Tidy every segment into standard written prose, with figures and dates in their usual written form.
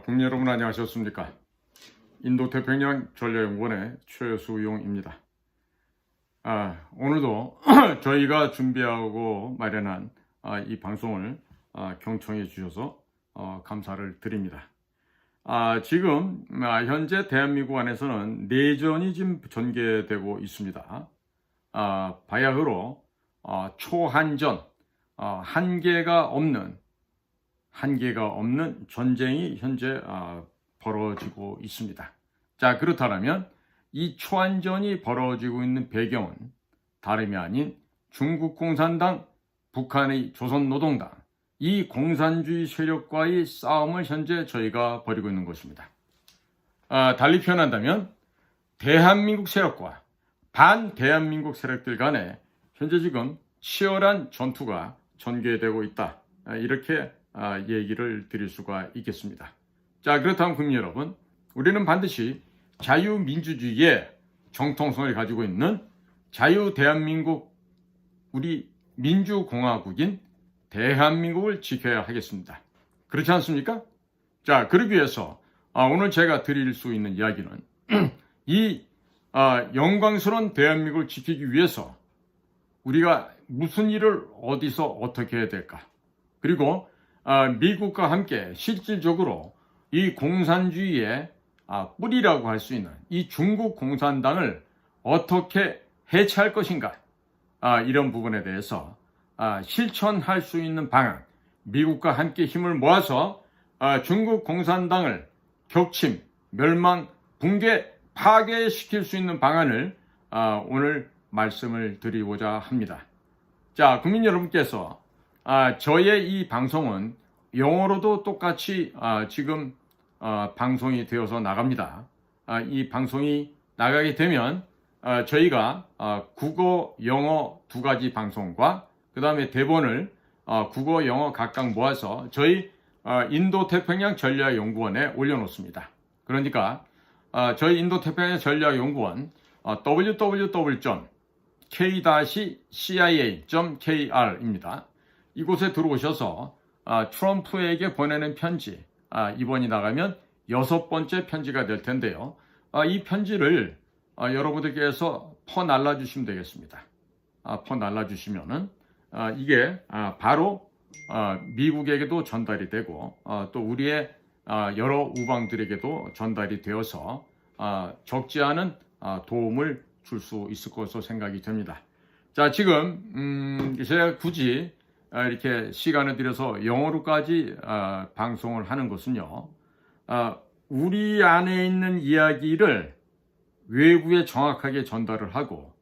국민 여러분 안녕하셨습니까? 인도태평양 전략연구원의 최수용입니다. 오늘도 저희가 준비하고 마련한 이 방송을 경청해 주셔서 감사를 드립니다. 지금 현재 대한민국 안에서는 내전이 지금 전개되고 있습니다. 바야흐로 초한전, 한계가 없는 전쟁이 현재 벌어지고 있습니다. 자, 그렇다면 이 초한전이 벌어지고 있는 배경은 다름이 아닌 중국 공산당, 북한의 조선노동당, 이 공산주의 세력과의 싸움을 현재 저희가 벌이고 있는 것입니다. 달리 표현한다면 대한민국 세력과 반대한민국 세력들 간에 현재 지금 치열한 전투가 전개되고 있다. 이렇게 얘기를 드릴 수가 있겠습니다. 자, 그렇다면 국민 여러분, 우리는 반드시 자유민주주의의 정통성을 가지고 있는 자유대한민국, 우리 민주공화국인 대한민국을 지켜야 하겠습니다. 그렇지 않습니까? 자, 그러기 위해서 오늘 제가 드릴 수 있는 이야기는 이 영광스러운 대한민국을 지키기 위해서 우리가 무슨 일을 어디서 어떻게 해야 될까? 그리고 미국과 함께 실질적으로 이 공산주의의 뿌리라고 할 수 있는 이 중국 공산당을 어떻게 해체할 것인가? 이런 부분에 대해서 실천할 수 있는 방안, 미국과 함께 힘을 모아서 중국 공산당을 격침, 멸망, 붕괴, 파괴시킬 수 있는 방안을 오늘 말씀을 드리고자 합니다. 자, 국민 여러분께서 저의 이 방송은 영어로도 똑같이 지금 방송이 되어서 나갑니다. 이 방송이 나가게 되면 저희가 국어, 영어 두 가지 방송과 그 다음에 대본을 국어, 영어 각각 모아서 저희 인도태평양 전략연구원에 올려놓습니다. 그러니까 저희 인도태평양 전략연구원 www.k-cia.kr입니다. 이곳에 들어오셔서 트럼프에게 보내는 편지, 이번이 나가면 6번째 편지가 될 텐데요. 이 편지를 여러분들께서 퍼날라주시면 되겠습니다. 퍼날라주시면은 이게 바로 미국에게도 전달이 되고 또 우리의 여러 우방들에게도 전달이 되어서 적지 않은 도움을 줄 수 있을 것으로 생각이 됩니다. 자, 지금 제가 굳이 이렇게 시간을 들여서 영어로까지 방송을 하는 것은요, 우리 안에 있는 이야기를 외부에 정확하게 전달을 하고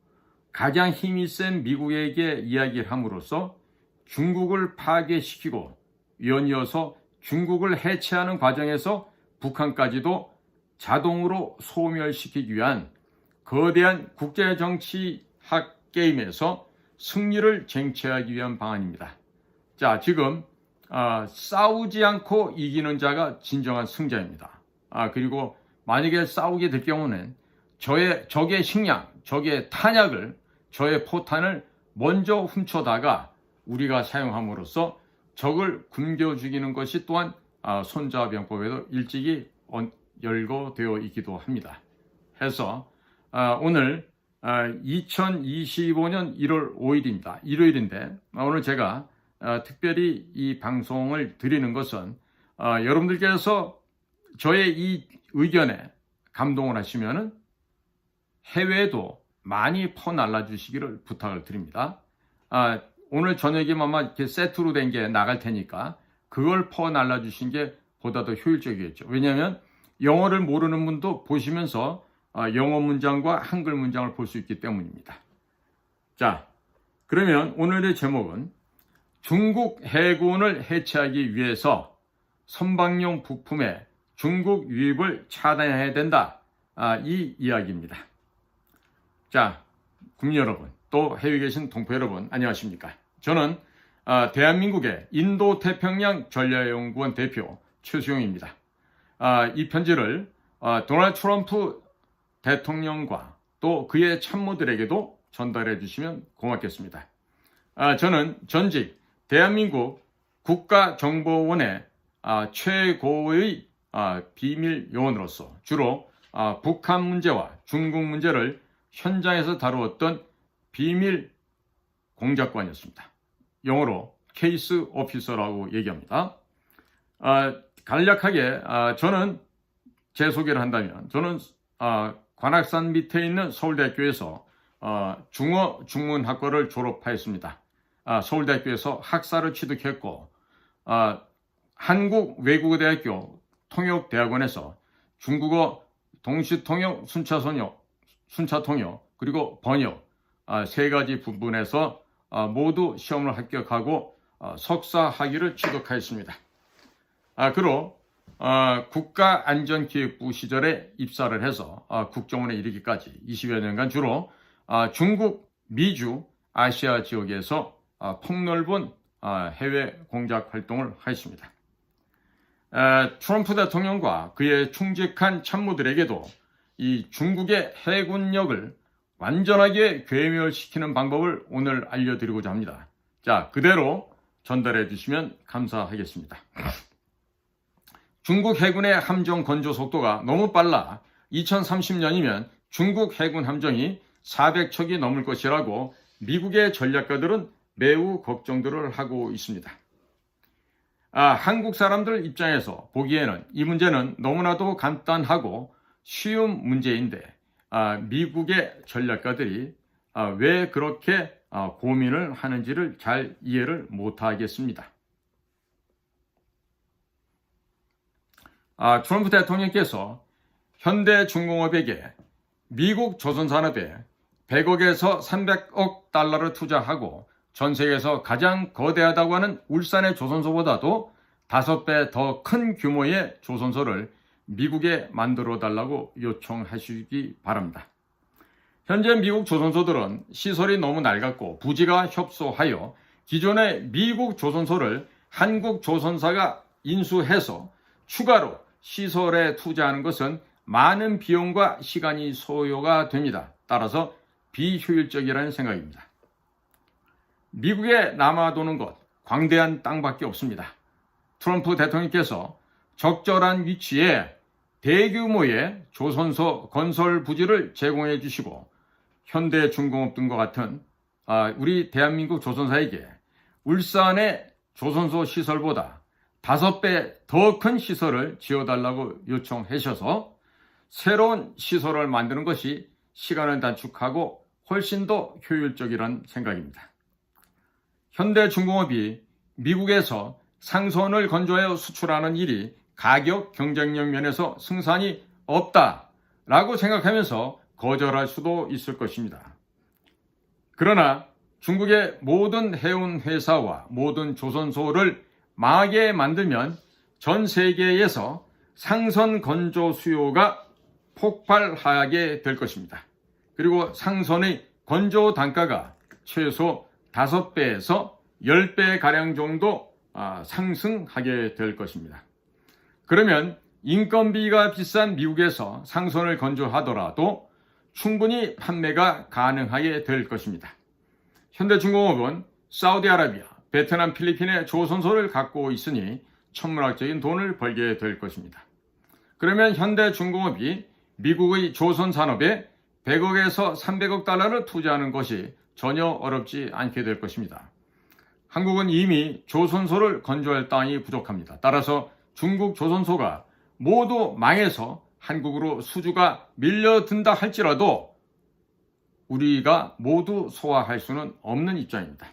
가장 힘이 센 미국에게 이야기를 함으로써 중국을 파괴시키고 연이어서 중국을 해체하는 과정에서 북한까지도 자동으로 소멸시키기 위한 거대한 국제정치학 게임에서 승리를 쟁취하기 위한 방안입니다. 자, 지금 싸우지 않고 이기는 자가 진정한 승자입니다. 그리고 만약에 싸우게 될 경우는 적의 식량, 적의 탄약을, 적의 포탄을 먼저 훔쳐다가 우리가 사용함으로써 적을 굶겨 죽이는 것이 또한 손자병법에도 일찍이 열거되어 있기도 합니다. 해서 오늘 2025년 1월 5일입니다. 일요일인데 오늘 제가 특별히 이 방송을 드리는 것은 여러분들께서 저의 이 의견에 감동을 하시면은 해외에도 많이 퍼날라 주시기를 부탁을 드립니다. 오늘 저녁에 아마 이렇게 세트로 된 게 나갈 테니까 그걸 퍼날라 주신 게 보다 더 효율적이겠죠. 왜냐하면 영어를 모르는 분도 보시면서 영어 문장과 한글 문장을 볼 수 있기 때문입니다. 자, 그러면 오늘의 제목은 중국 해군을 해체하기 위해서 선박용 부품의 중국 유입을 차단해야 된다. 이 이야기입니다. 자, 국민 여러분, 또 해외에 계신 동포 여러분, 안녕하십니까? 저는 대한민국의 인도태평양 전략연구원 대표 최수용입니다. 이 편지를 도널드 트럼프 대통령과 또 그의 참모들에게도 전달해 주시면 고맙겠습니다. 저는 전직 대한민국 국가정보원의 최고의 비밀 요원으로서 주로 북한 문제와 중국 문제를 현장에서 다루었던 비밀 공작관이었습니다. 영어로 케이스 오피서라고 얘기합니다. 간략하게 저는 제 소개를 한다면 저는 관악산 밑에 있는 서울대학교에서 중어 중문학과를 졸업하였습니다. 서울대학교에서 학사를 취득했고 한국외국어대학교 통역대학원에서 중국어 동시통역, 순차통역 그리고 번역 세 가지 부분에서 모두 시험을 합격하고 석사 학위를 취득하였습니다. 그로 국가안전기획부 시절에 입사를 해서 국정원에 이르기까지 20여 년간 주로 중국, 미주, 아시아 지역에서 폭넓은 해외 공작 활동을 하였습니다. 트럼프 대통령과 그의 충직한 참모들에게도 이 중국의 해군력을 완전하게 괴멸시키는 방법을 오늘 알려드리고자 합니다. 자, 그대로 전달해 주시면 감사하겠습니다. 중국 해군의 함정 건조 속도가 너무 빨라 2030년이면 중국 해군 함정이 400척이 넘을 것이라고 미국의 전략가들은 매우 걱정들을 하고 있습니다. 한국 사람들 입장에서 보기에는 이 문제는 너무나도 간단하고 쉬운 문제인데 미국의 전략가들이 왜 그렇게 고민을 하는지를 잘 이해를 못하겠습니다. 트럼프 대통령께서 현대중공업에게 미국 조선산업에 100억에서 300억 달러를 투자하고 전 세계에서 가장 거대하다고 하는 울산의 조선소보다도 5배 더 큰 규모의 조선소를 미국에 만들어 달라고 요청하시기 바랍니다. 현재 미국 조선소들은 시설이 너무 낡았고 부지가 협소하여 기존의 미국 조선소를 한국 조선사가 인수해서 추가로 시설에 투자하는 것은 많은 비용과 시간이 소요가 됩니다. 따라서 비효율적이라는 생각입니다. 미국에 남아도는 것, 광대한 땅밖에 없습니다. 트럼프 대통령께서 적절한 위치에 대규모의 조선소 건설 부지를 제공해 주시고 현대중공업 등과 같은 우리 대한민국 조선사에게 울산의 조선소 시설보다 5배 더 큰 시설을 지어달라고 요청하셔서 새로운 시설을 만드는 것이 시간을 단축하고 훨씬 더 효율적이라는 생각입니다. 현대중공업이 미국에서 상선을 건조하여 수출하는 일이 가격 경쟁력 면에서 승산이 없다라고 생각하면서 거절할 수도 있을 것입니다. 그러나 중국의 모든 해운 회사와 모든 조선소를 망하게 만들면 전 세계에서 상선 건조 수요가 폭발하게 될 것입니다. 그리고 상선의 건조 단가가 최소 5배에서 10배 가량 정도 상승하게 될 것입니다. 그러면 인건비가 비싼 미국에서 상선을 건조하더라도 충분히 판매가 가능하게 될 것입니다. 현대중공업은 사우디아라비아, 베트남, 필리핀의 조선소를 갖고 있으니 천문학적인 돈을 벌게 될 것입니다. 그러면 현대중공업이 미국의 조선산업에 100억에서 300억 달러를 투자하는 것이 전혀 어렵지 않게 될 것입니다. 한국은 이미 조선소를 건조할 땅이 부족합니다. 따라서 중국 조선소가 모두 망해서 한국으로 수주가 밀려든다 할지라도 우리가 모두 소화할 수는 없는 입장입니다.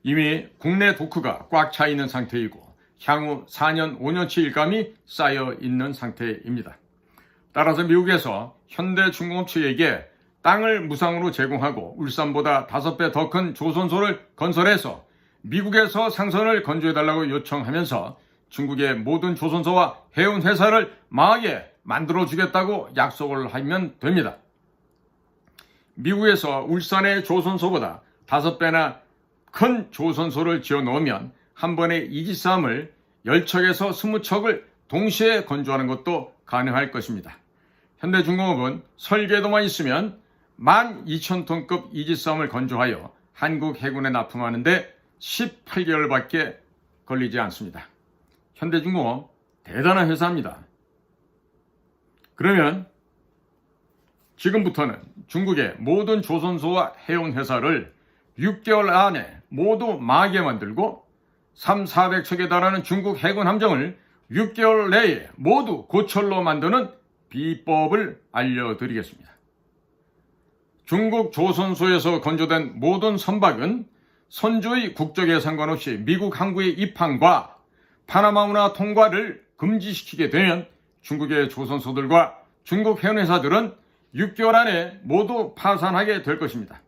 이미 국내 도크가 꽉 차 있는 상태이고 향후 4년, 5년치 일감이 쌓여 있는 상태입니다. 따라서 미국에서 현대중공업 측에게 땅을 무상으로 제공하고 울산보다 5배 더 큰 조선소를 건설해서 미국에서 상선을 건조해달라고 요청하면서 중국의 모든 조선소와 해운회사를 망하게 만들어주겠다고 약속을 하면 됩니다. 미국에서 울산의 조선소보다 5배나 큰 조선소를 지어 놓으면 한 번에 이지스함을 10척에서 20척을 동시에 건조하는 것도 가능할 것입니다. 현대중공업은 설계도만 있으면 12,000톤급 이지스함을 건조하여 한국 해군에 납품하는데 18개월밖에 걸리지 않습니다. 현대중공업 대단한 회사입니다. 그러면 지금부터는 중국의 모든 조선소와 해운회사를 6개월 안에 모두 망하게 만들고 3,400척에 달하는 중국 해군 함정을 6개월 내에 모두 고철로 만드는 비법을 알려드리겠습니다. 중국 조선소에서 건조된 모든 선박은 선주의 국적에 상관없이 미국 항구의 입항과 파나마 운하 통과를 금지시키게 되면 중국의 조선소들과 중국 해운회사들은 6개월 안에 모두 파산하게 될 것입니다.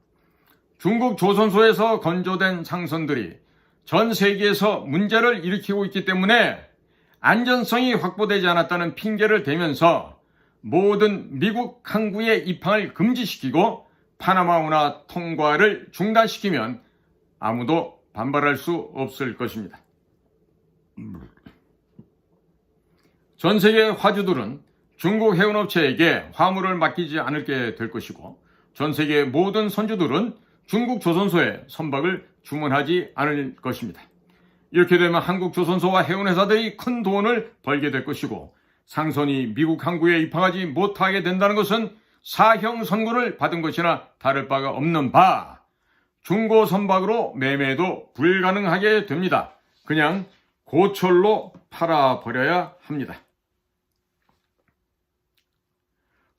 중국 조선소에서 건조된 상선들이 전 세계에서 문제를 일으키고 있기 때문에 안전성이 확보되지 않았다는 핑계를 대면서 모든 미국 항구의 입항을 금지시키고 파나마 운하 통과를 중단시키면 아무도 반발할 수 없을 것입니다. 전 세계 화주들은 중국 해운업체에게 화물을 맡기지 않게 될 것이고 전 세계 모든 선주들은 중국 조선소에 선박을 주문하지 않을 것입니다. 이렇게 되면 한국 조선소와 해운회사들이 큰 돈을 벌게 될 것이고 상선이 미국 항구에 입항하지 못하게 된다는 것은 사형 선고를 받은 것이나 다를 바가 없는 바 중고 선박으로 매매도 불가능하게 됩니다. 그냥 고철로 팔아버려야 합니다.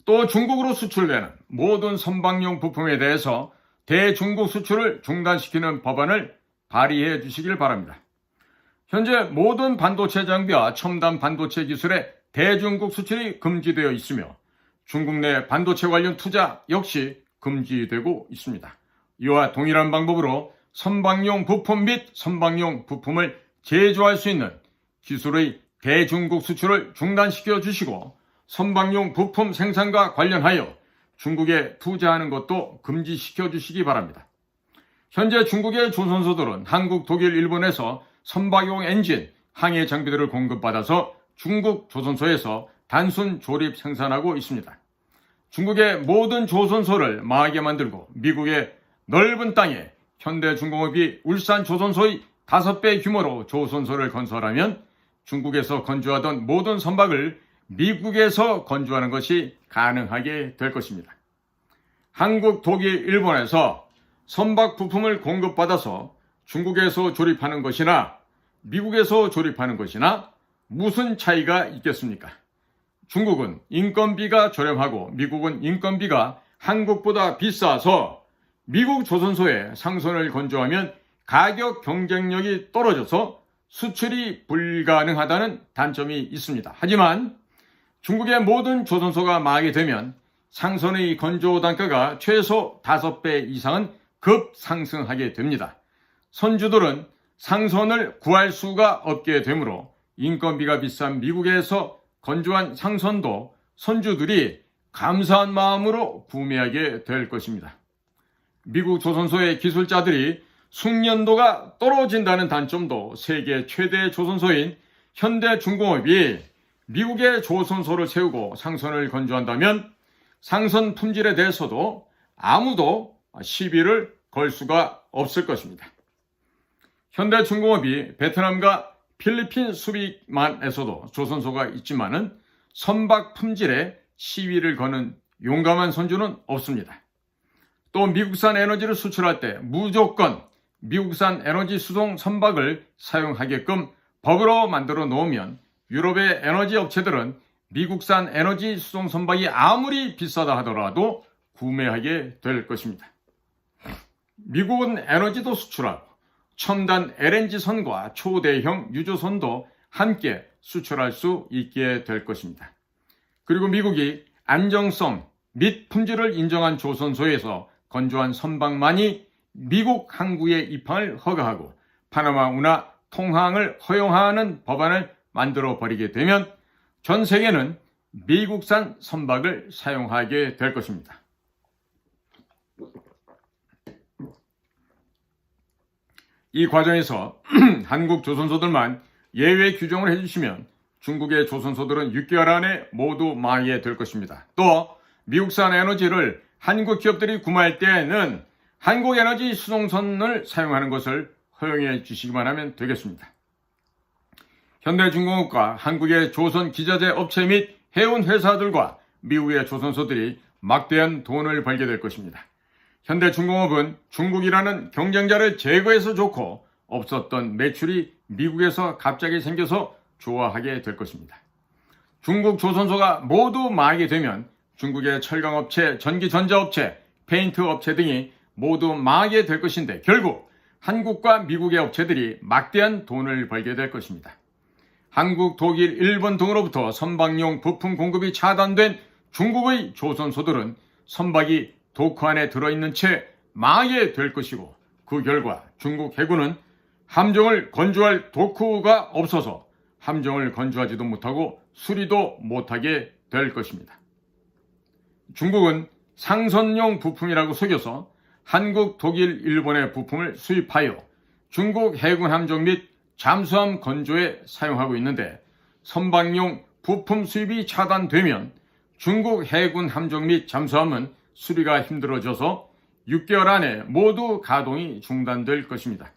또 중국으로 수출되는 모든 선박용 부품에 대해서 대중국 수출을 중단시키는 법안을 발의해 주시길 바랍니다. 현재 모든 반도체 장비와 첨단 반도체 기술의 대중국 수출이 금지되어 있으며 중국 내 반도체 관련 투자 역시 금지되고 있습니다. 이와 동일한 방법으로 선박용 부품 및 선박용 부품을 제조할 수 있는 기술의 대중국 수출을 중단시켜 주시고 선박용 부품 생산과 관련하여 중국에 투자하는 것도 금지시켜 주시기 바랍니다. 현재 중국의 조선소들은 한국, 독일, 일본에서 선박용 엔진, 항해 장비들을 공급받아서 중국 조선소에서 단순 조립 생산하고 있습니다. 중국의 모든 조선소를 망하게 만들고 미국의 넓은 땅에 현대중공업이 울산 조선소의 5배 규모로 조선소를 건설하면 중국에서 건조하던 모든 선박을 미국에서 건조하는 것이 가능하게 될 것입니다. 한국, 독일, 일본에서 선박 부품을 공급받아서 중국에서 조립하는 것이나 미국에서 조립하는 것이나 무슨 차이가 있겠습니까? 중국은 인건비가 저렴하고 미국은 인건비가 한국보다 비싸서 미국 조선소에 상선을 건조하면 가격 경쟁력이 떨어져서 수출이 불가능하다는 단점이 있습니다. 하지만 중국의 모든 조선소가 망하게 되면 상선의 건조 단가가 최소 5배 이상은 급상승하게 됩니다. 선주들은 상선을 구할 수가 없게 되므로 인건비가 비싼 미국에서 건조한 상선도 선주들이 감사한 마음으로 구매하게 될 것입니다. 미국 조선소의 기술자들이 숙련도가 떨어진다는 단점도 세계 최대 조선소인 현대중공업이 미국의 조선소를 세우고 상선을 건조한다면 상선 품질에 대해서도 아무도 시비를 걸 수가 없을 것입니다. 현대중공업이 베트남과 필리핀 수비만에서도 조선소가 있지만은 선박 품질에 시비를 거는 용감한 선주는 없습니다. 또 미국산 에너지를 수출할 때 무조건 미국산 에너지 수송 선박을 사용하게끔 법으로 만들어 놓으면 유럽의 에너지 업체들은 미국산 에너지 수송 선박이 아무리 비싸다 하더라도 구매하게 될 것입니다. 미국은 에너지도 수출하고 첨단 LNG선과 초대형 유조선도 함께 수출할 수 있게 될 것입니다. 그리고 미국이 안정성 및 품질을 인정한 조선소에서 건조한 선박만이 미국 항구에 입항을 허가하고 파나마 운하 통항을 허용하는 법안을 만들어 버리게 되면 전 세계는 미국산 선박을 사용하게 될 것입니다. 이 과정에서 한국 조선소들만 예외 규정을 해주시면 중국의 조선소들은 6개월 안에 모두 망하게 될 것입니다. 또 미국산 에너지를 한국 기업들이 구매할 때에는 한국에너지 수송선을 사용하는 것을 허용해 주시기만 하면 되겠습니다. 현대중공업과 한국의 조선기자재 업체 및 해운 회사들과 미국의 조선소들이 막대한 돈을 벌게 될 것입니다. 현대중공업은 중국이라는 경쟁자를 제거해서 좋고 없었던 매출이 미국에서 갑자기 생겨서 좋아하게 될 것입니다. 중국 조선소가 모두 망하게 되면 중국의 철강업체, 전기전자업체, 페인트 업체 등이 모두 망하게 될 것인데 결국 한국과 미국의 업체들이 막대한 돈을 벌게 될 것입니다. 한국, 독일, 일본 등으로부터 선박용 부품 공급이 차단된 중국의 조선소들은 선박이 도크 안에 들어있는 채 망하게 될 것이고 그 결과 중국 해군은 함정을 건조할 도크가 없어서 함정을 건조하지도 못하고 수리도 못하게 될 것입니다. 중국은 상선용 부품이라고 속여서 한국, 독일, 일본의 부품을 수입하여 중국 해군 함정 및 잠수함 건조에 사용하고 있는데 선박용 부품 수입이 차단되면 중국 해군 함정 및 잠수함은 수리가 힘들어져서 6개월 안에 모두 가동이 중단될 것입니다.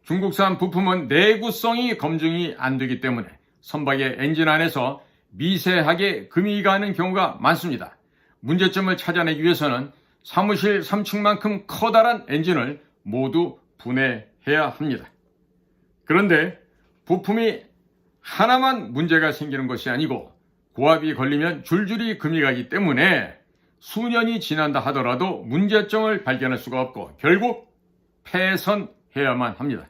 중국산 부품은 내구성이 검증이 안 되기 때문에 선박의 엔진 안에서 미세하게 금이 가는 경우가 많습니다. 문제점을 찾아내기 위해서는 사무실 3층만큼 커다란 엔진을 모두 분해해야 합니다. 그런데 부품이 하나만 문제가 생기는 것이 아니고 고압이 걸리면 줄줄이 금이 가기 때문에 수년이 지난다 하더라도 문제점을 발견할 수가 없고 결국 폐선해야만 합니다.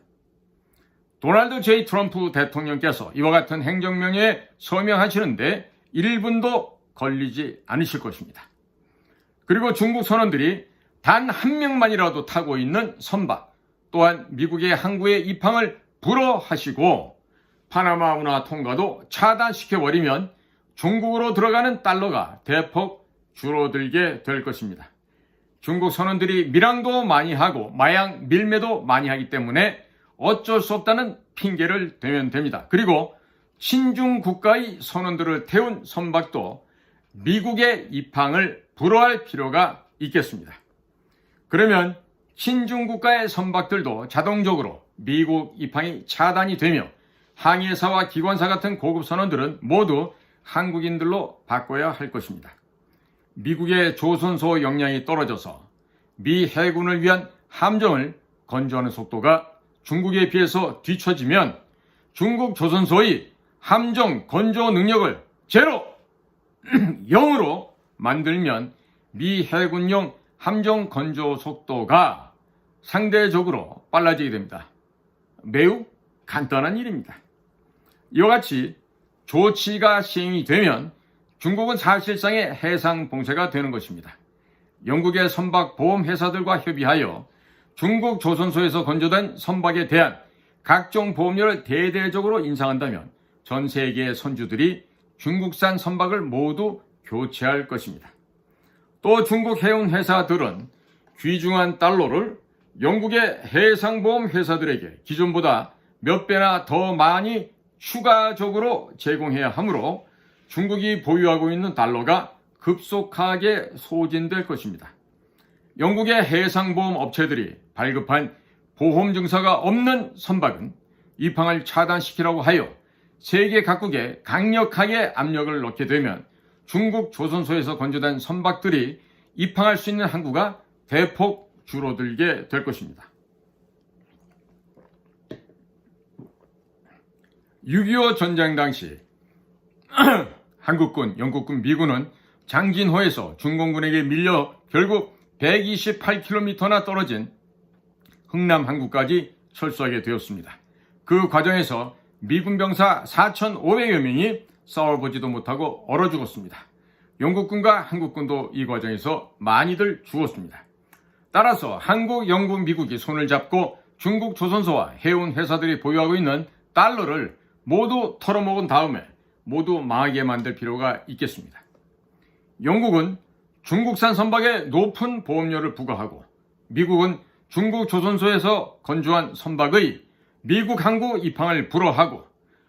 도널드 J. 트럼프 대통령께서 이와 같은 행정명령에 서명하시는데 1분도 걸리지 않으실 것입니다. 그리고 중국 선원들이 단 한 명만이라도 타고 있는 선박 또한 미국의 항구의 입항을 불허하시고 파나마 운하 통과도 차단시켜버리면 중국으로 들어가는 달러가 대폭 줄어들게 될 것입니다. 중국 선원들이 밀항도 많이 하고 마약 밀매도 많이 하기 때문에 어쩔 수 없다는 핑계를 대면 됩니다. 그리고 친중 국가의 선원들을 태운 선박도 미국의 입항을 불허할 필요가 있겠습니다. 그러면 친중 국가의 선박들도 자동적으로 미국 입항이 차단이 되며 항해사와 기관사 같은 고급 선원들은 모두 한국인들로 바꿔야 할 것입니다. 미국의 조선소 역량이 떨어져서 미 해군을 위한 함정을 건조하는 속도가 중국에 비해서 뒤처지면 중국 조선소의 함정 건조 능력을 제로, 0으로 만들면 미 해군용 함정 건조 속도가 상대적으로 빨라지게 됩니다. 매우 간단한 일입니다. 이와 같이 조치가 시행이 되면 중국은 사실상의 해상 봉쇄가 되는 것입니다. 영국의 선박 보험 회사들과 협의하여 중국 조선소에서 건조된 선박에 대한 각종 보험료를 대대적으로 인상한다면 전 세계의 선주들이 중국산 선박을 모두 교체할 것입니다. 또 중국 해운 회사들은 귀중한 달러를 영국의 해상보험 회사들에게 기존보다 몇 배나 더 많이 추가적으로 제공해야 하므로 중국이 보유하고 있는 달러가 급속하게 소진될 것입니다. 영국의 해상보험 업체들이 발급한 보험 증서가 없는 선박은 입항을 차단시키라고 하여 세계 각국에 강력하게 압력을 넣게 되면 중국 조선소에서 건조된 선박들이 입항할 수 있는 항구가 대폭 줄어들게 될 것입니다. 6.25 전쟁 당시 한국군, 영국군, 미군은 장진호에서 중공군에게 밀려 결국 128km나 떨어진 흥남 항구까지 철수하게 되었습니다. 그 과정에서 미군 병사 4,500여 명이 싸워보지도 못하고 얼어 죽었습니다. 영국군과 한국군도 이 과정에서 많이들 죽었습니다. 따라서 한국, 영국, 미국이 손을 잡고 중국 조선소와 해운 회사들이 보유하고 있는 달러를 모두 털어먹은 다음에 모두 망하게 만들 필요가 있겠습니다. 영국은 중국산 선박에 높은 보험료를 부과하고 미국은 중국 조선소에서 건조한 선박의 미국 항구 입항을 불허하고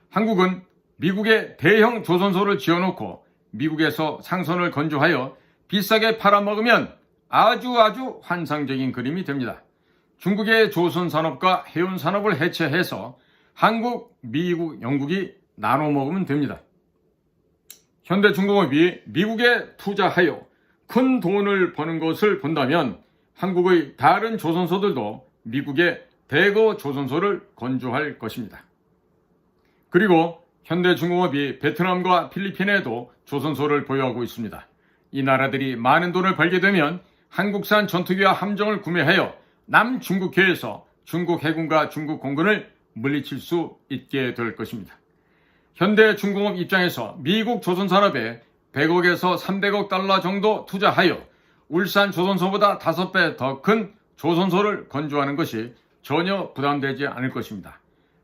한국은 미국의 대형 조선소를 지어놓고 미국에서 상선을 건조하여 비싸게 팔아먹으면 아주 환상적인 그림이 됩니다. 중국의 조선산업과 해운산업을 해체해서 한국, 미국, 영국이 나눠 먹으면 됩니다. 현대중공업이 미국에 투자하여 큰 돈을 버는 것을 본다면 한국의 다른 조선소들도 미국에 대거 조선소를 건조할 것입니다. 그리고 현대중공업이 베트남과 필리핀에도 조선소를 보유하고 있습니다. 이 나라들이 많은 돈을 벌게 되면 한국산 전투기와 함정을 구매하여 남중국해에서 중국 해군과 중국 공군을 물리칠 수 있게 될 것입니다. 현대중공업 입장에서 미국 조선산업에 100억에서 300억 달러 정도 투자하여 울산 조선소보다 5배 더 큰 조선소를 건조하는 것이 전혀 부담되지 않을 것입니다.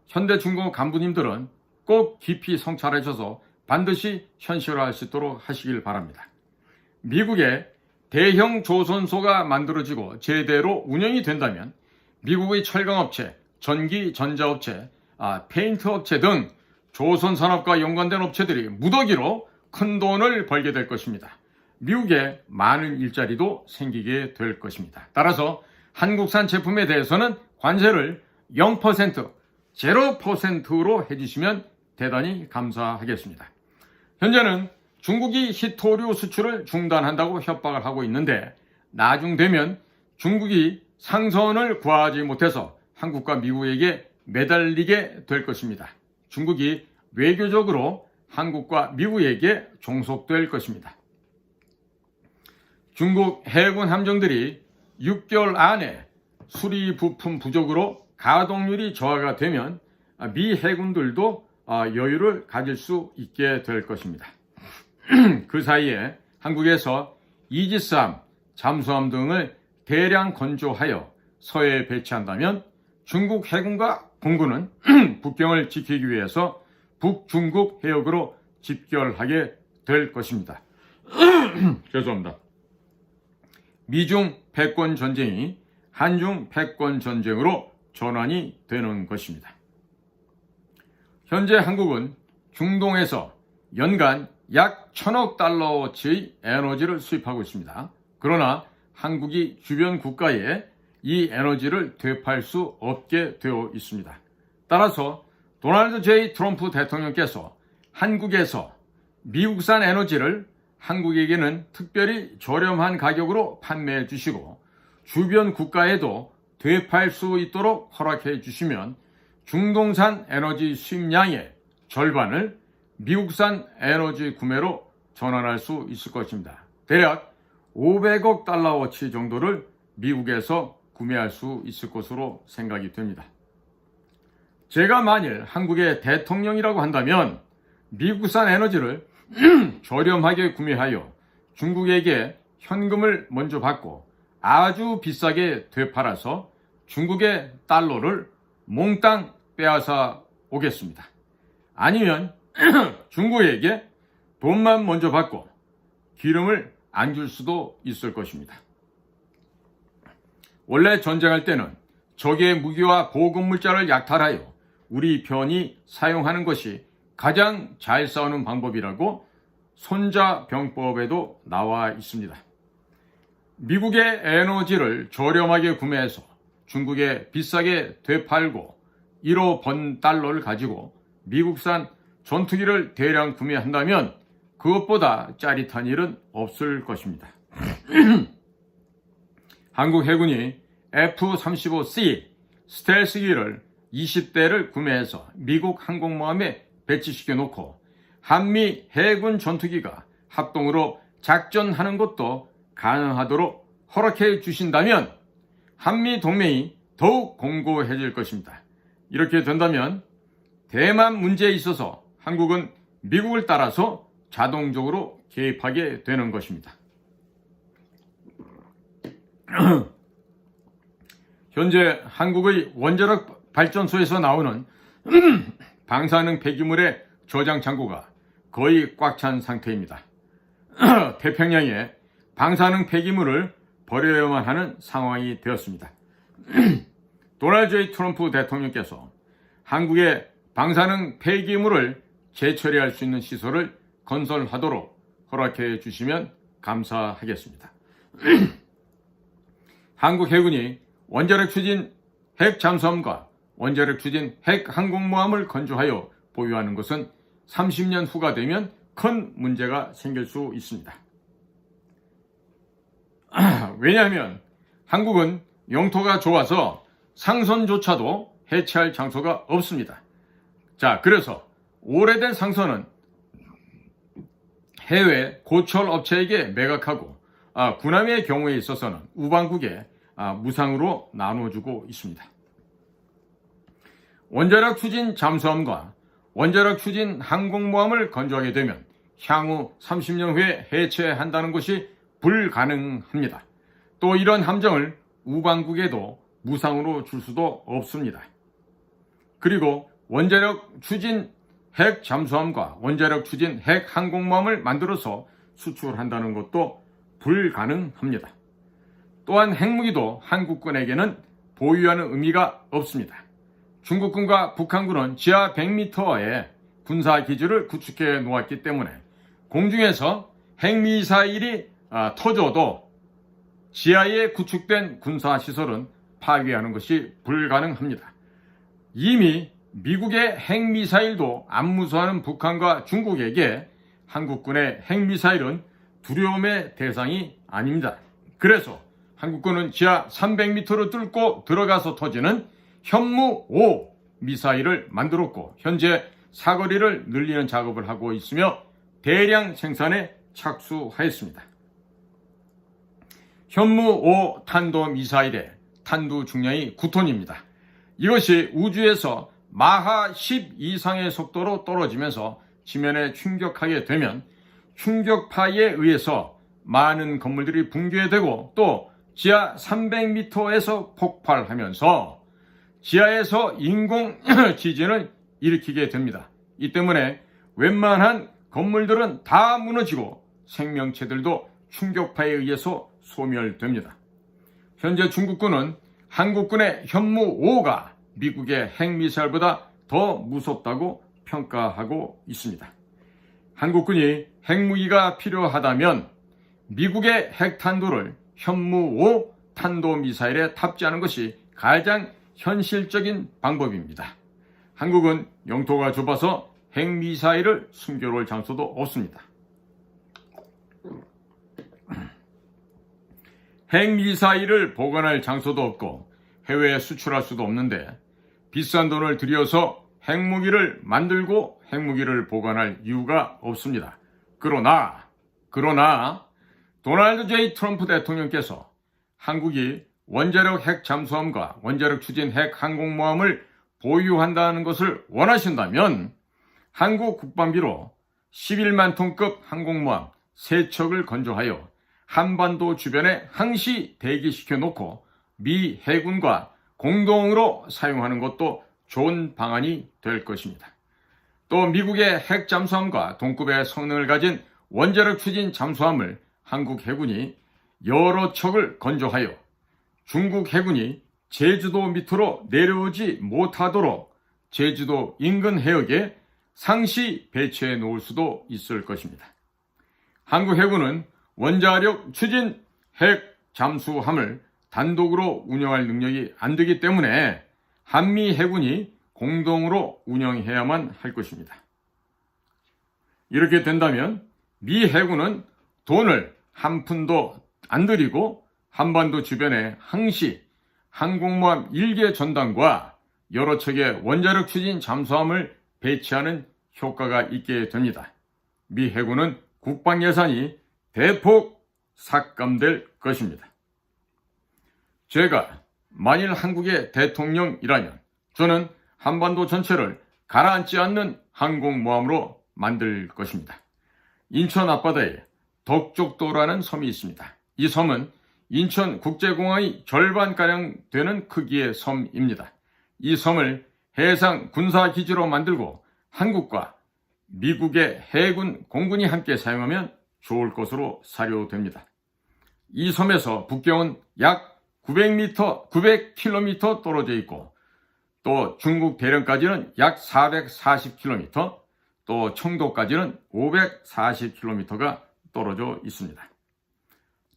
현대중공업 간부님들은 꼭 깊이 성찰하셔서 반드시 현실화할 수 있도록 하시길 바랍니다. 미국에 대형 조선소가 만들어지고 제대로 운영이 된다면 미국의 철강업체, 전기, 전자업체, 페인트 업체 등 조선산업과 연관된 업체들이 무더기로 큰 돈을 벌게 될 것입니다. 미국에 많은 일자리도 생기게 될 것입니다. 따라서 한국산 제품에 대해서는 관세를 0%, 0%로 해주시면 대단히 감사하겠습니다. 현재는 중국이 히토류 수출을 중단한다고 협박을 하고 있는데 나중 되면 중국이 상선을 구하지 못해서 한국과 미국에게 매달리게 될 것입니다. 중국이 외교적으로 한국과 미국에게 종속될 것입니다. 중국 해군 함정들이 6개월 안에 수리 부품 부족으로 가동률이 저하가 되면 미 해군들도 여유를 가질 수 있게 될 것입니다. 그 사이에 한국에서 이지스함, 잠수함 등을 대량 건조하여 서해에 배치한다면 중국 해군과 공군은 국경을 지키기 위해서 북중국 해역으로 집결하게 될 것입니다. 죄송합니다. 미중 패권 전쟁이 한중 패권 전쟁으로 전환이 되는 것입니다. 현재 한국은 중동에서 연간 약 1,000억 달러어치의 에너지를 수입하고 있습니다. 그러나 한국이 주변 국가에 이 에너지를 되팔 수 없게 되어 있습니다. 따라서 도널드 J. 트럼프 대통령께서 한국에서 미국산 에너지를 한국에게는 특별히 저렴한 가격으로 판매해 주시고 주변 국가에도 되팔 수 있도록 허락해 주시면 중동산 에너지 수입량의 절반을 미국산 에너지 구매로 전환할 수 있을 것입니다. 대략 500억 달러어치 정도를 미국에서 구매할 수 있을 것으로 생각이 됩니다. 제가 만일 한국의 대통령이라고 한다면 미국산 에너지를 저렴하게 구매하여 중국에게 현금을 먼저 받고 아주 비싸게 되팔아서 중국의 달러를 몽땅 빼앗아 오겠습니다. 아니면 중국에게 돈만 먼저 받고 기름을 안 줄 수도 있을 것입니다. 원래 전쟁할 때는 적의 무기와 보급물자를 약탈하여 우리 편이 사용하는 것이 가장 잘 싸우는 방법이라고 손자병법에도 나와 있습니다. 미국의 에너지를 저렴하게 구매해서 중국에 비싸게 되팔고 1호 번 달러를 가지고 미국산 전투기를 대량 구매한다면 그것보다 짜릿한 일은 없을 것입니다. 한국 해군이 F-35C 스텔스기를 20대를 구매해서 미국 항공모함에 배치시켜 놓고 한미 해군 전투기가 합동으로 작전하는 것도 가능하도록 허락해 주신다면 한미 동맹이 더욱 공고해질 것입니다. 이렇게 된다면 대만 문제에 있어서 한국은 미국을 따라서 자동적으로 개입하게 되는 것입니다. 현재 한국의 원자력 발전소에서 나오는 방사능 폐기물의 저장 창고가 거의 꽉 찬 상태입니다. 태평양에 방사능 폐기물을 버려야만 하는 상황이 되었습니다. 도널드 J. 트럼프 대통령께서 한국에 방사능 폐기물을 재처리할 수 있는 시설을 건설하도록 허락해 주시면 감사하겠습니다. 한국 해군이 원자력 추진 핵 잠수함과 원자력 추진 핵 항공모함을 건조하여 보유하는 것은 30년 후가 되면 큰 문제가 생길 수 있습니다. 왜냐하면 한국은 영토가 좁아서 상선조차도 해체할 장소가 없습니다. 자, 그래서 오래된 상선은 해외 고철 업체에게 매각하고 군함의 경우에 있어서는 우방국에 무상으로 나눠주고 있습니다. 원자력 추진 잠수함과 원자력 추진 항공모함을 건조하게 되면 향후 30년 후에 해체한다는 것이 불가능합니다. 또 이런 함정을 우방국에도 무상으로 줄 수도 없습니다. 그리고 원자력 추진 핵 잠수함과 원자력 추진 핵 항공모함을 만들어서 수출한다는 것도 불가능합니다. 또한 핵무기도 한국군에게는 보유하는 의미가 없습니다. 중국군과 북한군은 지하 100m의 군사기지를 구축해 놓았기 때문에 공중에서 핵미사일이 터져도 지하에 구축된 군사시설은 파괴하는 것이 불가능합니다. 이미 미국의 핵미사일도 안 무서워하는 북한과 중국에게 한국군의 핵미사일은 두려움의 대상이 아닙니다. 그래서 한국군은 지하 300m를 뚫고 들어가서 터지는 현무-5 미사일을 만들었고 현재 사거리를 늘리는 작업을 하고 있으며 대량 생산에 착수하였습니다. 현무-5 탄도미사일의 탄두 중량이 9톤입니다. 이것이 우주에서 마하 10 이상의 속도로 떨어지면서 지면에 충격하게 되면 충격파에 의해서 많은 건물들이 붕괴되고 또 지하 300m에서 폭발하면서 지하에서 인공 지진을 일으키게 됩니다. 이 때문에 웬만한 건물들은 다 무너지고 생명체들도 충격파에 의해서 소멸됩니다. 현재 중국군은 한국군의 현무-5가 미국의 핵미사일보다 더 무섭다고 평가하고 있습니다. 한국군이 핵무기가 필요하다면 미국의 핵탄두를 현무-5 탄도미사일에 탑재하는 것이 가장 현실적인 방법입니다. 한국은 영토가 좁아서 핵미사일을 숨겨놓을 장소도 없습니다. 핵미사일을 보관할 장소도 없고 해외에 수출할 수도 없는데 비싼 돈을 들여서 핵무기를 만들고 핵무기를 보관할 이유가 없습니다. 그러나 도널드 J. 트럼프 대통령께서 한국이 원자력 핵 잠수함과 원자력 추진 핵 항공모함을 보유한다는 것을 원하신다면 한국 국방비로 11만 톤급 항공모함 3척을 건조하여 한반도 주변에 항시 대기시켜 놓고 미 해군과 공동으로 사용하는 것도 좋은 방안이 될 것입니다. 또 미국의 핵 잠수함과 동급의 성능을 가진 원자력 추진 잠수함을 한국 해군이 여러 척을 건조하여 중국 해군이 제주도 밑으로 내려오지 못하도록 제주도 인근 해역에 상시 배치해 놓을 수도 있을 것입니다. 한국 해군은 원자력 추진 핵 잠수함을 단독으로 운영할 능력이 안 되기 때문에 한미 해군이 공동으로 운영해야만 할 것입니다. 이렇게 된다면 미 해군은 돈을 한 푼도 안 들이고 한반도 주변에 항시 항공모함 1개 전단과 여러 척의 원자력 추진 잠수함을 배치하는 효과가 있게 됩니다. 미 해군은 국방 예산이 대폭 삭감될 것입니다. 제가 만일 한국의 대통령이라면 저는 한반도 전체를 가라앉지 않는 항공모함으로 만들 것입니다. 인천 앞바다에 덕족도라는 섬이 있습니다. 이 섬은 인천국제공항의 절반가량 되는 크기의 섬입니다. 이 섬을 해상 군사기지로 만들고 한국과 미국의 해군 공군이 함께 사용하면 좋을 것으로 사료됩니다. 이 섬에서 북경은 약 900km 떨어져 있고 또 중국 대련까지는 약 440km, 또 청도까지는 540km가 떨어져 있습니다.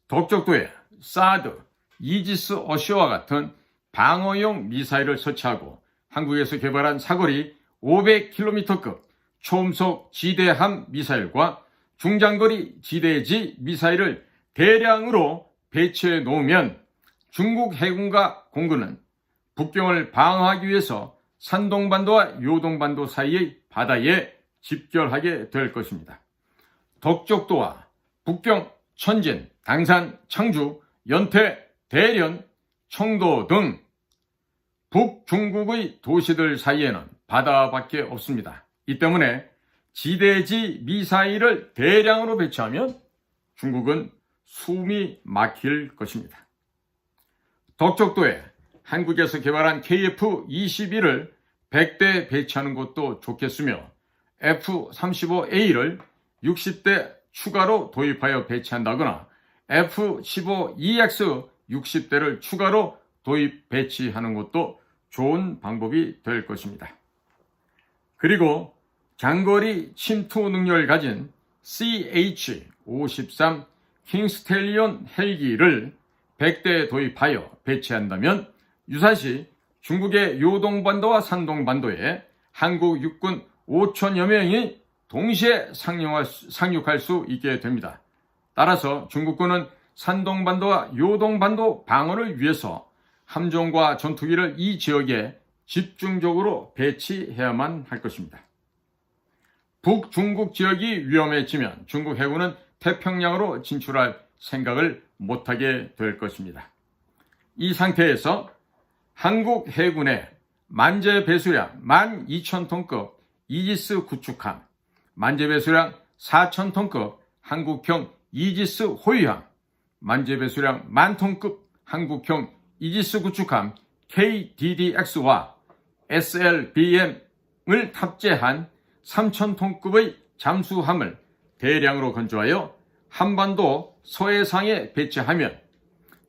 덕적도에 사드, 이지스 어쇼와 같은 방어용 미사일을 설치하고 한국에서 개발한 사거리 500km급 초음속 지대함 미사일과 중장거리 지대지 미사일을 대량으로 배치해 놓으면 중국 해군과 공군은 북경을 방어하기 위해서 산동반도와 요동반도 사이의 바다에 집결하게 될 것입니다. 덕적도와 북경, 천진, 당산, 청주, 연태, 대련, 청도 등 북중국의 도시들 사이에는 바다밖에 없습니다. 이 때문에 지대지 미사일을 대량으로 배치하면 중국은 숨이 막힐 것입니다. 덕적도에 한국에서 개발한 KF-21을 100대 배치하는 것도 좋겠으며 F-35A를 60대 추가로 도입하여 배치한다거나 F-15EX 60대를 추가로 도입 배치하는 것도 좋은 방법이 될 것입니다. 그리고 장거리 침투 능력을 가진 CH-53 킹스텔리온 헬기를 100대 도입하여 배치한다면 유사시 중국의 요동반도와 산동반도에 한국 육군 5천여 명이 동시에 상륙할 수 있게 됩니다. 따라서 중국군은 산동반도와 요동반도 방어를 위해서 함정과 전투기를 이 지역에 집중적으로 배치해야만 할 것입니다. 북중국 지역이 위험해지면 중국 해군은 태평양으로 진출할 생각을 못하게 될 것입니다. 이 상태에서 한국 해군의 만재 배수량 12,000톤급 이지스 구축함, 만재 배수량 4,000톤급 한국형 이지스 호위함, 만재 배수량 10,000톤급 한국형 이지스 구축함 KDDX와 SLBM을 탑재한 3,000톤급의 잠수함을 대량으로 건조하여 한반도 서해상에 배치하면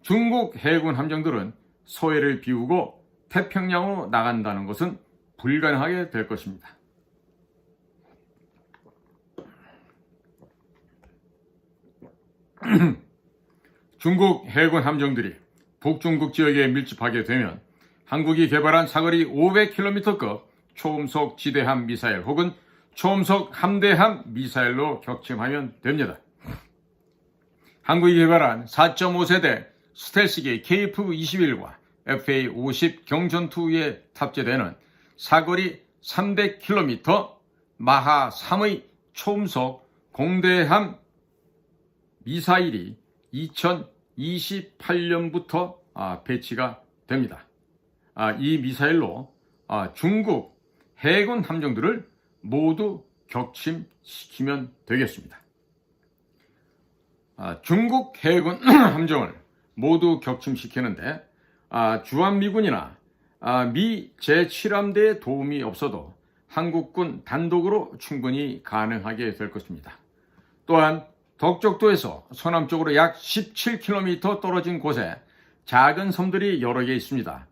중국 해군 함정들은 서해를 비우고 태평양으로 나간다는 것은 불가능하게 될 것입니다. 중국 해군 함정들이 북중국 지역에 밀집하게 되면 한국이 개발한 사거리 500km급 초음속 지대함 미사일 혹은 초음속 함대함 미사일로 격침하면 됩니다. 한국이 개발한 4.5세대 스텔스기 KF-21과 FA-50 경전투기에 탑재되는 사거리 300km 마하 3의 초음속 공대함 미사일이 2028년부터 배치가 됩니다. 이 미사일로 중국 해군 함정들을 모두 격침시키면 되겠습니다. 중국 해군 함정을 모두 격침시키는데 주한미군이나 미 제7함대의 도움이 없어도 한국군 단독으로 충분히 가능하게 될 것입니다. 또한 덕적도에서 서남쪽으로 약 17km 떨어진 곳에 작은 섬들이 여러 개 있습니다.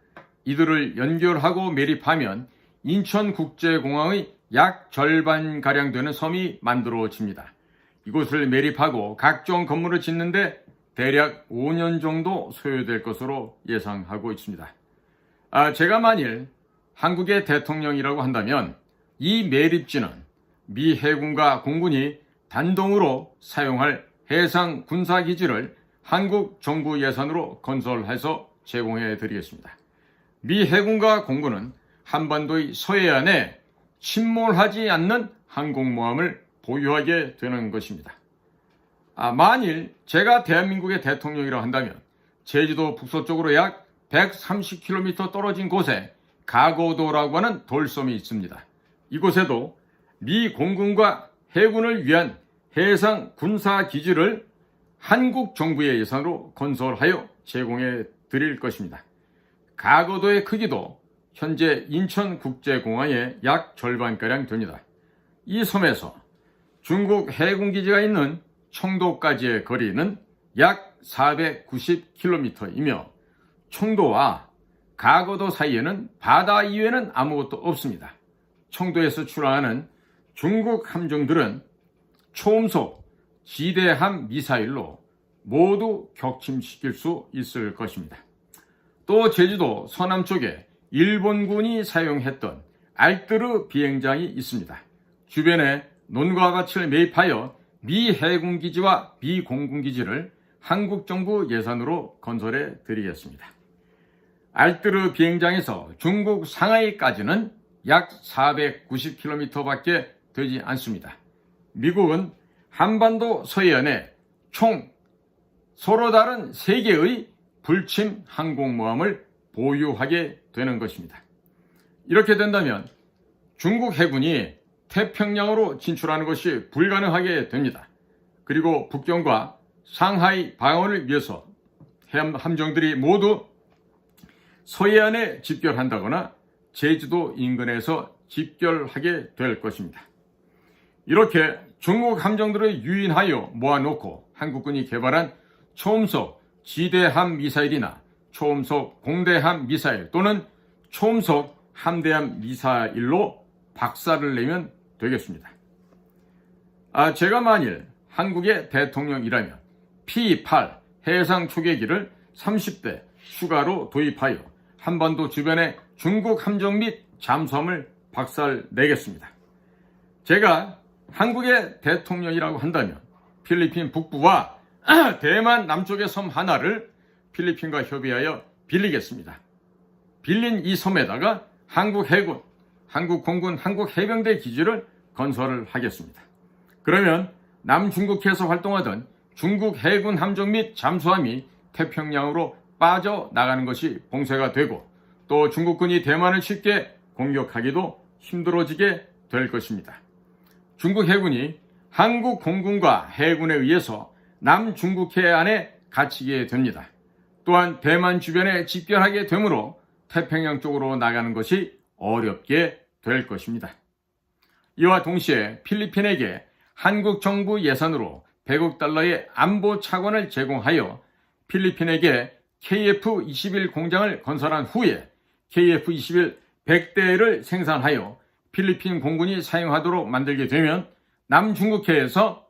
이들을 연결하고 매립하면 인천국제공항의 약 절반가량 되는 섬이 만들어집니다. 이곳을 매립하고 각종 건물을 짓는데 대략 5년 정도 소요될 것으로 예상하고 있습니다. 제가 만일 한국의 대통령이라고 한다면 이 매립지는 미 해군과 공군이 단독으로 사용할 해상 군사기지를 한국 정부 예산으로 건설해서 제공해 드리겠습니다. 미 해군과 공군은 한반도의 서해안에 침몰하지 않는 항공모함을 보유하게 되는 것입니다. 만일 제가 대한민국의 대통령이라고 한다면 제주도 북서쪽으로 약 130km 떨어진 곳에 가고도라고 하는 돌섬이 있습니다. 이곳에도 미 공군과 해군을 위한 해상 군사기지를 한국 정부의 예산으로 건설하여 제공해 드릴 것입니다. 가고도의 크기도 현재 인천국제공항의 약 절반가량 됩니다. 이 섬에서 중국 해군기지가 있는 청도까지의 거리는 약 490km이며 청도와 가고도 사이에는 바다 이외에는 아무것도 없습니다. 청도에서 출항하는 중국 함정들은 초음속 지대함 미사일로 모두 격침시킬 수 있을 것입니다. 또 제주도 서남쪽에 일본군이 사용했던 알뜨르 비행장이 있습니다. 주변에 논과 밭을 매입하여 미 해군기지와 미 공군기지를 한국 정부 예산으로 건설해 드리겠습니다. 알뜨르 비행장에서 중국 상하이까지는 약 490km 밖에 되지 않습니다. 미국은 한반도 서해안에 총 서로 다른 3개의 불침 항공모함을 보유하게 되는 것입니다. 이렇게 된다면 중국 해군이 태평양으로 진출하는 것이 불가능하게 됩니다. 그리고 북경과 상하이 방어를 위해서 함정들이 모두 서해안에 집결한다거나 제주도 인근에서 집결하게 될 것입니다. 이렇게 중국 함정들을 유인하여 모아놓고 한국군이 개발한 초음속 지대함 미사일이나 초음속 공대함 미사일 또는 초음속 함대함 미사일로 박살을 내면 되겠습니다. 제가 만일 한국의 대통령이라면 P-8 해상 초계기를 30대 추가로 도입하여 한반도 주변의 중국 함정 및 잠수함을 박살내겠습니다. 제가 한국의 대통령이라고 한다면 필리핀 북부와 대만 남쪽의 섬 하나를 필리핀과 협의하여 빌리겠습니다. 빌린 이 섬에다가 한국 해군, 한국 공군, 한국 해병대 기지를 건설을 하겠습니다. 그러면 남중국해에서 활동하던 중국 해군 함정 및 잠수함이 태평양으로 빠져나가는 것이 봉쇄가 되고 또 중국군이 대만을 쉽게 공격하기도 힘들어지게 될 것입니다. 중국 해군이 한국 공군과 해군에 의해서 남중국해 안에 갇히게 됩니다. 또한 대만 주변에 집결하게 되므로 태평양 쪽으로 나가는 것이 어렵게 될 것입니다. 이와 동시에 필리핀에게 한국 정부 예산으로 100억 달러의 안보 차관을 제공하여 필리핀에게 KF-21 공장을 건설한 후에 KF-21 100대를 생산하여 필리핀 공군이 사용하도록 만들게 되면 남중국해에서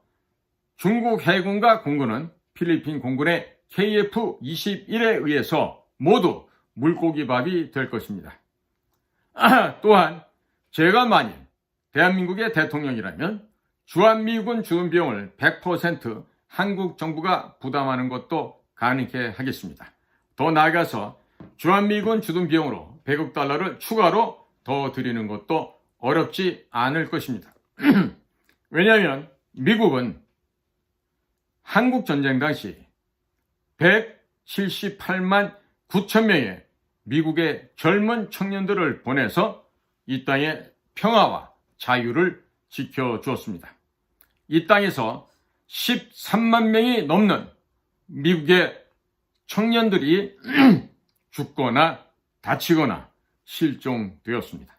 중국 해군과 공군은 필리핀 공군의 KF-21에 의해서 모두 물고기밥이 될 것입니다. 또한 제가 만일 대한민국의 대통령이라면 주한미군 주둔 비용을 100% 한국 정부가 부담하는 것도 가능케 하겠습니다. 더 나아가서 주한미군 주둔 비용으로 100억 달러를 추가로 더 드리는 것도 어렵지 않을 것입니다. 왜냐하면 미국은 한국 전쟁 당시 178만 9천 명의 미국의 젊은 청년들을 보내서 이 땅의 평화와 자유를 지켜주었습니다. 이 땅에서 13만 명이 넘는 미국의 청년들이 죽거나 다치거나 실종되었습니다.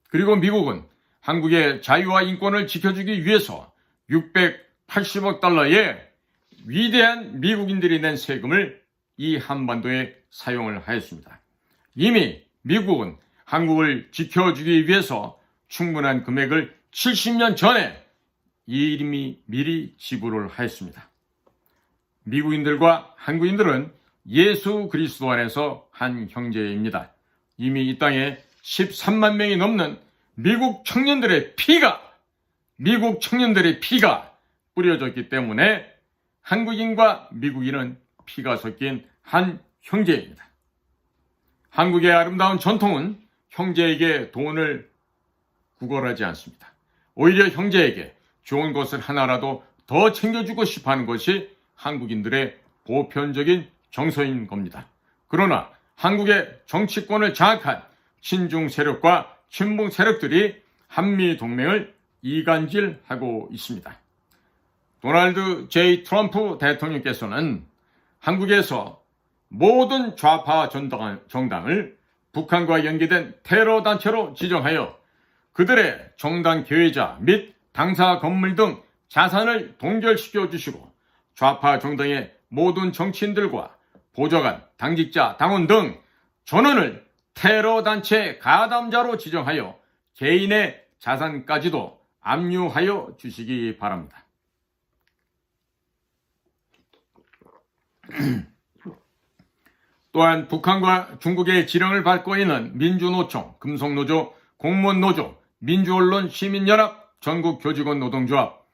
그리고 미국은 한국의 자유와 인권을 지켜주기 위해서 680억 달러의 위대한 미국인들이 낸 세금을 이 한반도에 사용을 하였습니다. 이미 미국은 한국을 지켜주기 위해서 충분한 금액을 70년 전에 이미 미리 지불을 하였습니다. 미국인들과 한국인들은 예수 그리스도 안에서 한 형제입니다. 이미 이 땅에 13만 명이 넘는 미국 청년들의 피가 뿌려졌기 때문에 한국인과 미국인은 피가 섞인 한 형제입니다. 한국의 아름다운 전통은 형제에게 돈을 구걸하지 않습니다. 오히려 형제에게 좋은 것을 하나라도 더 챙겨주고 싶어 하는 것이 한국인들의 보편적인 정서인 겁니다. 그러나 한국의 정치권을 장악한 친중 세력과 친북 세력들이 한미 동맹을 이간질하고 있습니다. 도널드 J. 트럼프 대통령께서는 한국에서 모든 좌파 정당을 북한과 연계된 테러 단체로 지정하여 그들의 정당 교회자 및 당사 건물 등 자산을 동결시켜 주시고 좌파 정당의 모든 정치인들과 보좌관, 당직자, 당원 등 전원을 테러 단체 가담자로 지정하여 개인의 자산까지도 압류하여 주시기 바랍니다. 또한 북한과 중국의 지령을 받고 있는 민주노총, 금속노조, 공무원노조, 민주언론 시민연합, 전국교직원 노동조합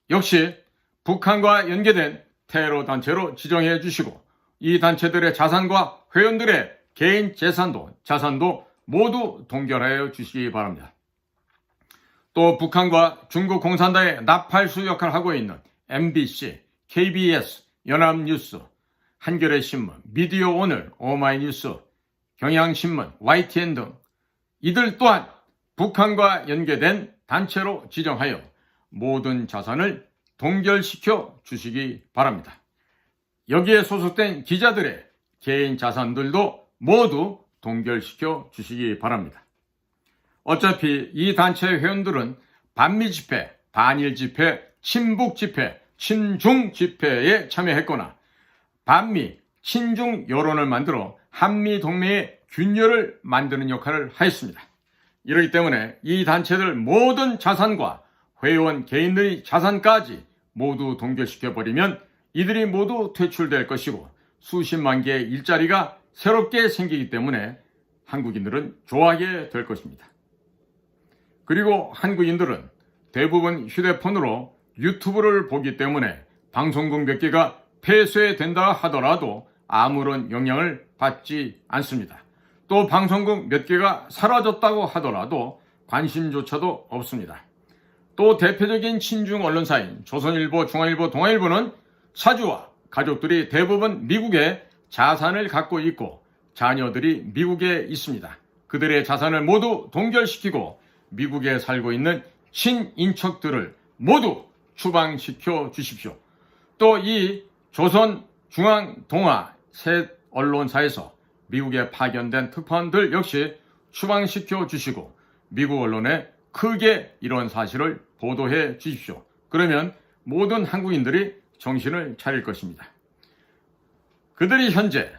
역시 북한과 연계된 테러 단체로 지정해 주시고 이 단체들의 자산과 회원들의 개인 자산도 모두 동결하여 주시기 바랍니다. 또 북한과 중국 공산당의 나팔수 역할을 하고 있는 MBC, KBS, 연합뉴스, 한겨레신문, 미디어오늘, 오마이뉴스, 경향신문, YTN 등 이들 또한 북한과 연계된 단체로 지정하여 모든 자산을 동결시켜 주시기 바랍니다. 여기에 소속된 기자들의 개인 자산들도 모두 동결시켜 주시기 바랍니다. 어차피 이 단체 회원들은 반미 집회, 반일 집회, 친북 집회, 친중 집회에 참여했거나 반미, 친중 여론을 만들어 한미 동맹의 균열을 만드는 역할을 하였습니다. 이렇기 때문에 이 단체들 모든 자산과 회원 개인의 자산까지 모두 동결시켜버리면 이들이 모두 퇴출될 것이고 수십만 개의 일자리가 새롭게 생기기 때문에 한국인들은 좋아하게 될 것입니다. 그리고 한국인들은 대부분 휴대폰으로 유튜브를 보기 때문에 방송국 몇 개가 폐쇄된다 하더라도 아무런 영향을 받지 않습니다. 또 방송국 몇 개가 사라졌다고 하더라도 관심조차도 없습니다. 또 대표적인 친중 언론사인 조선일보, 중앙일보, 동아일보는 사주와 가족들이 대부분 미국에 자산을 갖고 있고 자녀들이 미국에 있습니다. 그들의 자산을 모두 동결시키고 미국에 살고 있는 친인척들을 모두 추방시켜 주십시오. 또 이 조선, 중앙, 동아 세 언론사에서 미국에 파견된 특파원들 역시 추방시켜 주시고 미국 언론에 크게 이런 사실을 보도해 주십시오. 그러면 모든 한국인들이 정신을 차릴 것입니다. 그들이 현재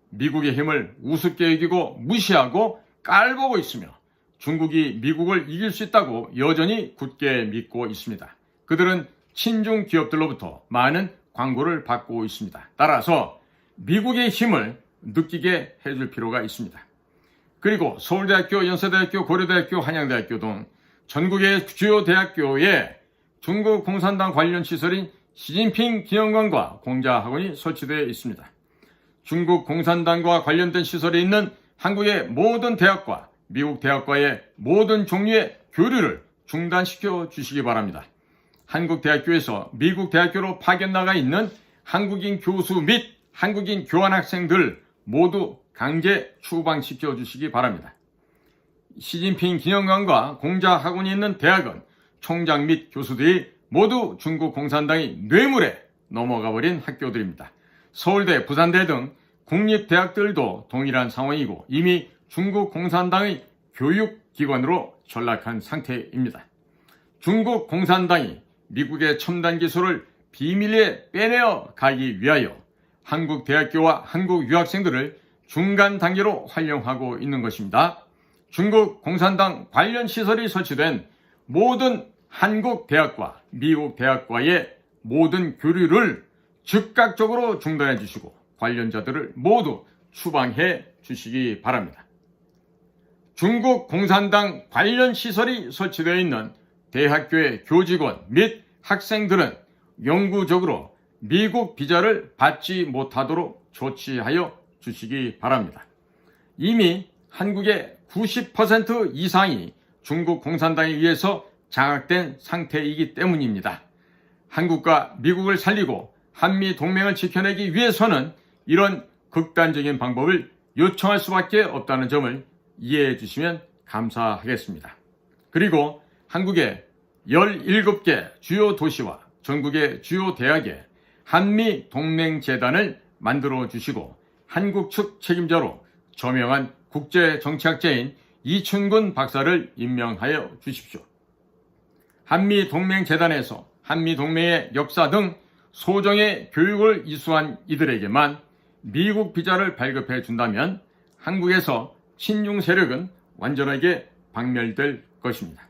미국의 힘을 우습게 여기고 무시하고 깔보고 있으며 중국이 미국을 이길 수 있다고 여전히 굳게 믿고 있습니다. 그들은 친중 기업들로부터 많은 광고를 받고 있습니다. 따라서 미국의 힘을 느끼게 해줄 필요가 있습니다. 그리고 서울대학교, 연세대학교, 고려대학교, 한양대학교 등 전국의 주요 대학교에 중국 공산당 관련 시설인 시진핑 기념관과 공자학원이 설치되어 있습니다. 중국 공산당과 관련된 시설이 있는 한국의 모든 대학과 미국 대학과의 모든 종류의 교류를 중단시켜 주시기 바랍니다. 한국 대학교에서 미국 대학교로 파견 나가 있는 한국인 교수 및 한국인 교환학생들 모두 강제 추방시켜 주시기 바랍니다. 시진핑 기념관과 공자학원이 있는 대학은 총장 및 교수들이 모두 중국 공산당의 뇌물에 넘어가 버린 학교들입니다. 서울대, 부산대 등 국립대학들도 동일한 상황이고 이미 중국 공산당의 교육기관으로 전락한 상태입니다. 중국 공산당이 미국의 첨단 기술을 비밀리에 빼내어 가기 위하여 한국 대학교와 한국 유학생들을 중간 단계로 활용하고 있는 것입니다. 중국 공산당 관련 시설이 설치된 모든 한국 대학과 미국 대학과의 모든 교류를 즉각적으로 중단해 주시고 관련자들을 모두 추방해 주시기 바랍니다. 중국 공산당 관련 시설이 설치되어 있는 대학교의 교직원 및 학생들은 영구적으로 미국 비자를 받지 못하도록 조치하여 주시기 바랍니다. 이미 한국의 90% 이상이 중국 공산당에 의해서 장악된 상태이기 때문입니다. 한국과 미국을 살리고 한미 동맹을 지켜내기 위해서는 이런 극단적인 방법을 요청할 수밖에 없다는 점을 이해해 주시면 감사하겠습니다. 그리고 한국의 17개 주요 도시와 전국의 주요 대학에 한미 동맹재단을 만들어 주시고 한국 측 책임자로 저명한 국제정치학자인 이춘근 박사를 임명하여 주십시오. 한미 동맹재단에서 한미 동맹의 역사 등 소정의 교육을 이수한 이들에게만 미국 비자를 발급해 준다면 한국에서 친중 세력은 완전하게 박멸될 것입니다.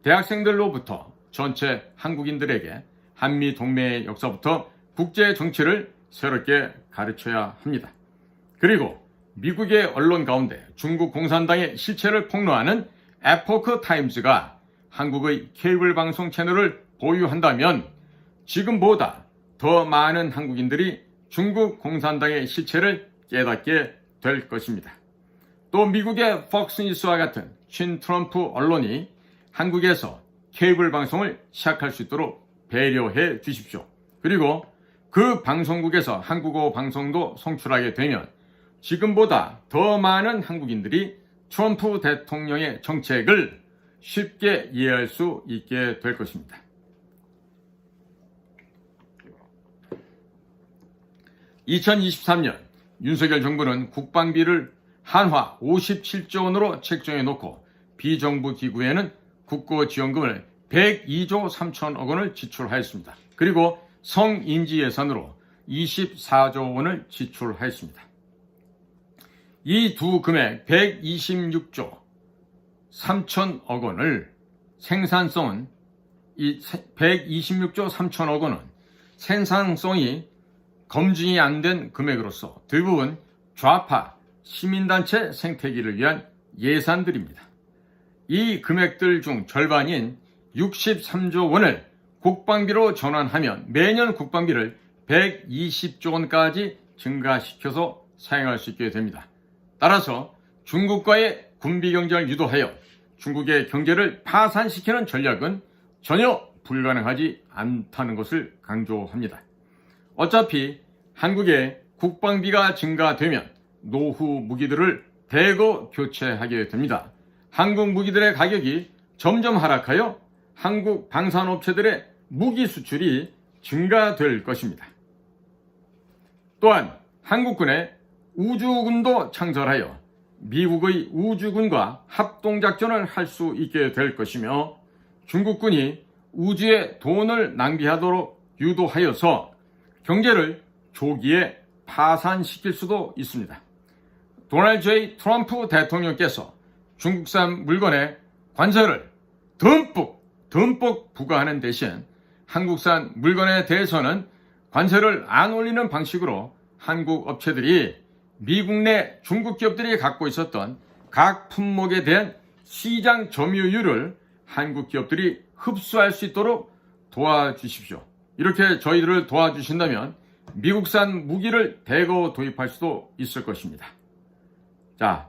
대학생들로부터 전체 한국인들에게 한미 동맹의 역사부터 국제 정치를 새롭게 가르쳐야 합니다. 그리고 미국의 언론 가운데 중국 공산당의 실체를 폭로하는 에포크 타임즈가 한국의 케이블 방송 채널을 보유한다면 지금보다 더 많은 한국인들이 중국 공산당의 실체를 깨닫게 될 것입니다. 또 미국의 폭스뉴스와 같은 친트럼프 언론이 한국에서 케이블 방송을 시작할 수 있도록 배려해 주십시오. 그리고 그 방송국에서 한국어 방송도 송출하게 되면 지금보다 더 많은 한국인들이 트럼프 대통령의 정책을 쉽게 이해할 수 있게 될 것입니다. (2023년) 윤석열 정부는 국방비를 한화 57조 원으로 책정해 놓고 비정부 기구에는 국고지원금을 102조 3천억 원을 지출하였습니다. 그리고 성인지 예산으로 24조 원을 지출하였습니다. 이 두 금액 126조 3천억 원을 생산성은 126조 3천억 원은 생산성이 검증이 안 된 금액으로서 대부분 좌파 시민단체 생태계를 위한 예산들입니다. 이 금액들 중 절반인 63조 원을 국방비로 전환하면 매년 국방비를 120조 원까지 증가시켜서 사용할 수 있게 됩니다. 따라서 중국과의 군비 경쟁을 유도하여 중국의 경제를 파산시키는 전략은 전혀 불가능하지 않다는 것을 강조합니다. 어차피 한국의 국방비가 증가되면 노후 무기들을 대거 교체하게 됩니다. 한국 무기들의 가격이 점점 하락하여 한국 방산업체들의 무기 수출이 증가될 것입니다. 또한 한국군의 우주군도 창설하여 미국의 우주군과 합동작전을 할 수 있게 될 것이며 중국군이 우주에 돈을 낭비하도록 유도하여서 경제를 조기에 파산시킬 수도 있습니다. 도널드 J. 트럼프 대통령께서 중국산 물건에 관세를 듬뿍 부과하는 대신 한국산 물건에 대해서는 관세를 안 올리는 방식으로 한국 업체들이 미국 내 중국 기업들이 갖고 있었던 각 품목에 대한 시장 점유율을 한국 기업들이 흡수할 수 있도록 도와주십시오. 이렇게 저희들을 도와주신다면 미국산 무기를 대거 도입할 수도 있을 것입니다. 자,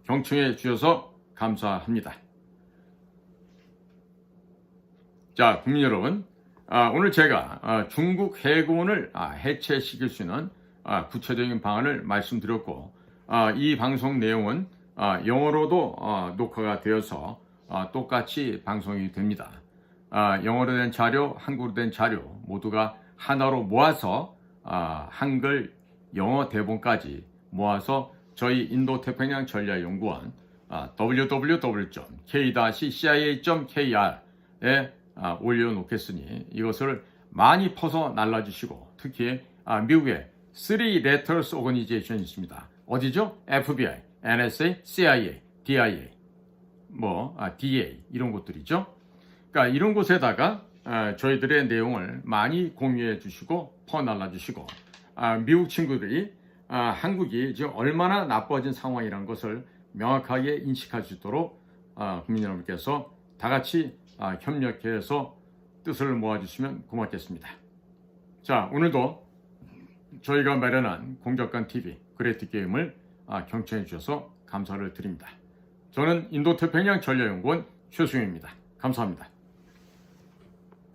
경청해 주셔서 감사합니다. 자, 국민 여러분, 오늘 제가 중국 해군을 해체시킬 수 있는 구체적인 방안을 말씀드렸고, 이 방송 내용은 영어로도 녹화가 되어서 똑같이 방송이 됩니다. 영어로 된 자료, 한국어로 된 자료 모두가 하나로 모아서 한글, 영어 대본까지 모아서 저희 인도태평양 전략연구원 www.k-cia.kr에 올려놓겠으니 이것을 많이 퍼서 날라주시고, 특히 미국의 3 letters organization이 있습니다. 어디죠? FBI, NSA, CIA, DIA, DA 이런 곳들이죠. 그러니까 이런 곳에다가 저희들의 내용을 많이 공유해 주시고 퍼날라 주시고, 미국 친구들이 한국이 지금 얼마나 나빠진 상황이라는 것을 명확하게 인식할 수 있도록 국민 여러분께서 다 같이 협력해서 뜻을 모아주시면 고맙겠습니다. 자, 오늘도 저희가 마련한 공작관 TV 그레이트 게임을 경청해 주셔서 감사를 드립니다. 저는 인도태평양 전략연구원 최수영입니다. 감사합니다.